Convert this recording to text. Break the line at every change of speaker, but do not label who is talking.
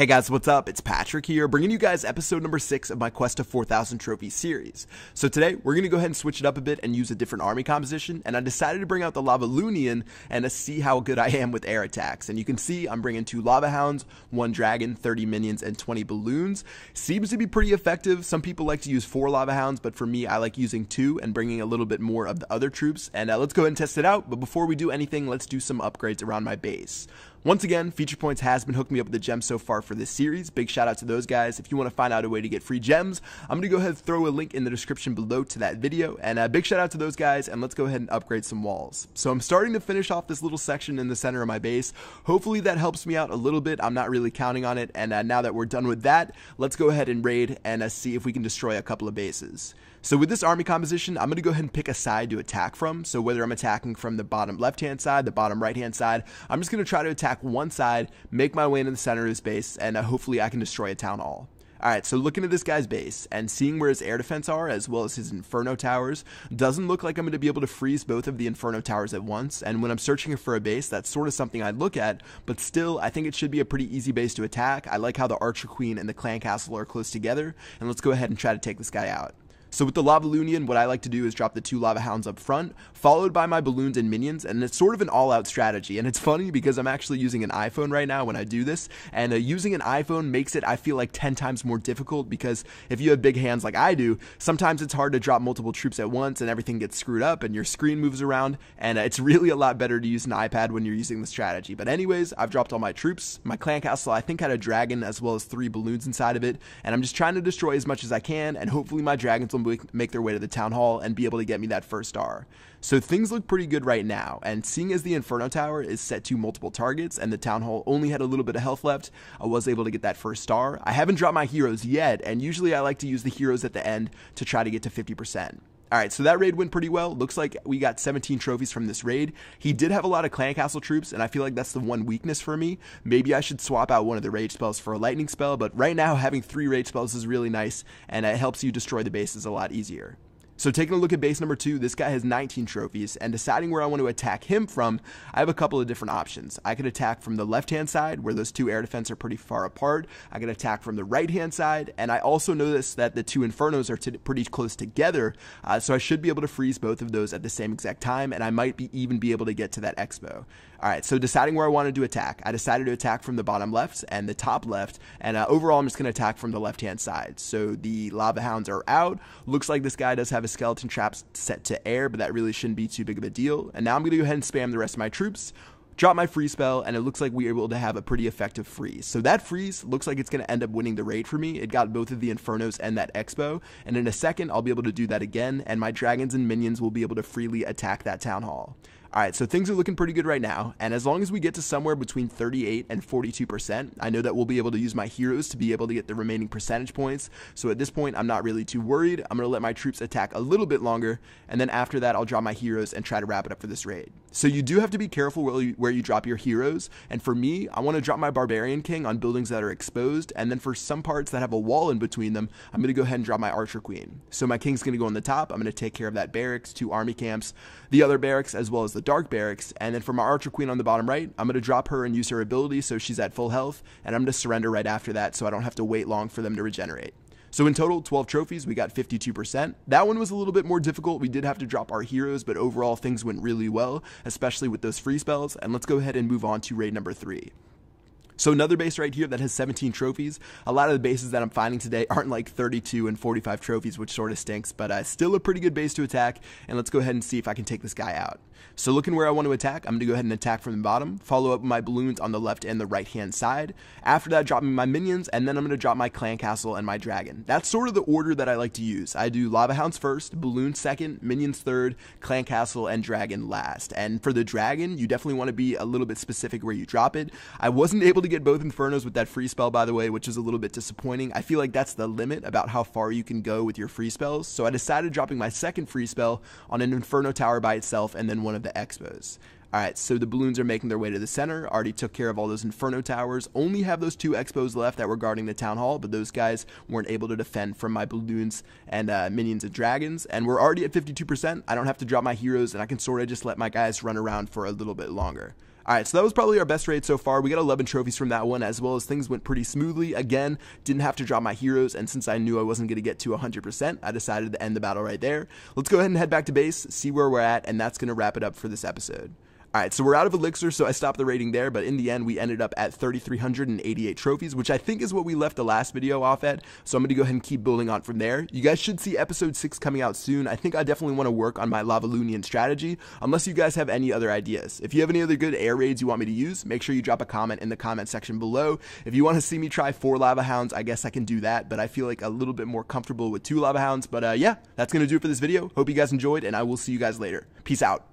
Hey guys, what's up? It's Patrick here, bringing you guys episode number 6 of my Quest to 4,000 Trophies series. So today, we're going to go ahead and switch it up a bit and use a different army composition, and I decided to bring out the Lavaloonion and to see how good I am with air attacks. And you can see I'm bringing 2 Lava Hounds, 1 Dragon, 30 Minions, and 20 Balloons. Seems to be pretty effective. Some people like to use 4 Lava Hounds, but for me, I like using 2 and bringing a little bit more of the other troops. And let's go ahead and test it out, but before we do anything, let's do some upgrades around my base. Once again, Feature Points has been hooking me up with the gems so far for this series. Big shout out to those guys. If you want to find out a way to get free gems, I'm going to go ahead and throw a link in the description below to that video. And big shout out to those guys, and let's go ahead and upgrade some walls. So I'm starting to finish off this little section in the center of my base. Hopefully that helps me out a little bit. I'm not really counting on it. And now that we're done with that, let's go ahead and raid and see if we can destroy a couple of bases. So with this army composition, I'm going to go ahead and pick a side to attack from. So whether I'm attacking from the bottom left-hand side, the bottom right-hand side, I'm just going to try to attack one side, make my way into the center of his base, and hopefully I can destroy a town hall. Alright, so looking at this guy's base and seeing where his air defense are as well as his Inferno towers, doesn't look like I'm going to be able to freeze both of the Inferno towers at once, and when I'm searching for a base, that's sort of something I'd look at, but still, I think it should be a pretty easy base to attack. I like how the Archer Queen and the Clan Castle are close together, and let's go ahead and try to take this guy out. So with the Lavaloonion, what I like to do is drop the 2 Lava Hounds up front, followed by my Balloons and Minions, and it's sort of an all-out strategy. And it's funny because I'm actually using an iPhone right now when I do this, and using an iPhone makes it, I feel like, 10 times more difficult because if you have big hands like I do, sometimes it's hard to drop multiple troops at once and everything gets screwed up and your screen moves around, and it's really a lot better to use an iPad when you're using the strategy. But anyways, I've dropped all my troops. My Clan Castle, I think, had a Dragon as well as 3 Balloons inside of it, and I'm just trying to destroy as much as I can, and hopefully my Dragons will make their way to the town hall and be able to get me that first star. So things look pretty good right now, and seeing as the Inferno Tower is set to multiple targets and the town hall only had a little bit of health left, I was able to get that first star. I haven't dropped my heroes yet, and usually I like to use the heroes at the end to try to get to 50%. Alright, so that raid went pretty well. Looks like we got 17 trophies from this raid. He did have a lot of Clan Castle troops, and I feel like that's the one weakness for me. Maybe I should swap out one of the rage spells for a lightning spell, but right now having 3 rage spells is really nice, and it helps you destroy the bases a lot easier. So taking a look at base number 2, this guy has 19 trophies, and deciding where I want to attack him from, I have a couple of different options. I could attack from the left-hand side, where those 2 air defense are pretty far apart. I could attack from the right-hand side, and I also noticed that the 2 Infernos are pretty close together, so I should be able to freeze both of those at the same exact time, and I might even be able to get to that expo. Alright, so deciding where I wanted to attack, I decided to attack from the bottom left and the top left, and overall I'm just going to attack from the left-hand side. So the Lava Hounds are out. Looks like this guy does have a skeleton trap set to air, but that really shouldn't be too big of a deal. And now I'm going to go ahead and spam the rest of my troops, drop my freeze spell, and it looks like we were able to have a pretty effective freeze. So that freeze looks like it's going to end up winning the raid for me. It got both of the Infernos and that expo, and in a second I'll be able to do that again, and my Dragons and Minions will be able to freely attack that town hall. Alright, so things are looking pretty good right now, and as long as we get to somewhere between 38 and 42%, I know that we'll be able to use my heroes to be able to get the remaining percentage points, so at this point I'm not really too worried. I'm going to let my troops attack a little bit longer, and then after that I'll drop my heroes and try to wrap it up for this raid. So you do have to be careful where you drop your heroes, and for me, I want to drop my Barbarian King on buildings that are exposed, and then for some parts that have a wall in between them, I'm going to go ahead and drop my Archer Queen. So my King's going to go on the top. I'm going to take care of that barracks, 2 army camps, the other barracks, as well as the Dark Barracks, and then for my Archer Queen on the bottom right, I'm going to drop her and use her ability so she's at full health, and I'm going to surrender right after that so I don't have to wait long for them to regenerate. So in total, 12 trophies, we got 52%. That one was a little bit more difficult. We did have to drop our heroes, but overall things went really well, especially with those free spells, and let's go ahead and move on to raid number 3. So another base right here that has 17 trophies. A lot of the bases that I'm finding today aren't like 32 and 45 trophies, which sort of stinks, but still a pretty good base to attack, and let's go ahead and see if I can take this guy out. So looking where I want to attack, I'm going to go ahead and attack from the bottom, follow up with my Balloons on the left and the right hand side. After that, dropping my Minions, and then I'm going to drop my Clan Castle and my Dragon. That's sort of the order that I like to use. I do Lava Hounds first, Balloons second, Minions third, Clan Castle and Dragon last. And for the Dragon, you definitely want to be a little bit specific where you drop it. I wasn't able to get both Infernos with that free spell, by the way, which is a little bit disappointing. I feel like that's the limit about how far you can go with your free spells, so I decided dropping my second free spell on an Inferno Tower by itself and then one of the expos. Alright, so the Balloons are making their way to the center. Already took care of all those Inferno Towers. Only have those 2 expos left that were guarding the Town Hall, but those guys weren't able to defend from my Balloons and Minions and Dragons. And we're already at 52%. I don't have to drop my heroes, and I can sort of just let my guys run around for a little bit longer. Alright, so that was probably our best raid so far. We got 11 trophies from that one, as well as things went pretty smoothly. Again, didn't have to drop my heroes, and since I knew I wasn't going to get to 100%, I decided to end the battle right there. Let's go ahead and head back to base, see where we're at, and that's going to wrap it up for this episode. Alright, so we're out of elixir, so I stopped the rating there, but in the end, we ended up at 3,388 trophies, which I think is what we left the last video off at, so I'm going to go ahead and keep building on from there. You guys should see episode 6 coming out soon. I think I definitely want to work on my Lavaloonion strategy, unless you guys have any other ideas. If you have any other good air raids you want me to use, make sure you drop a comment in the comment section below. If you want to see me try 4 lava hounds, I guess I can do that, but I feel like a little bit more comfortable with 2 lava hounds. But yeah, that's going to do it for this video. Hope you guys enjoyed, and I will see you guys later. Peace out.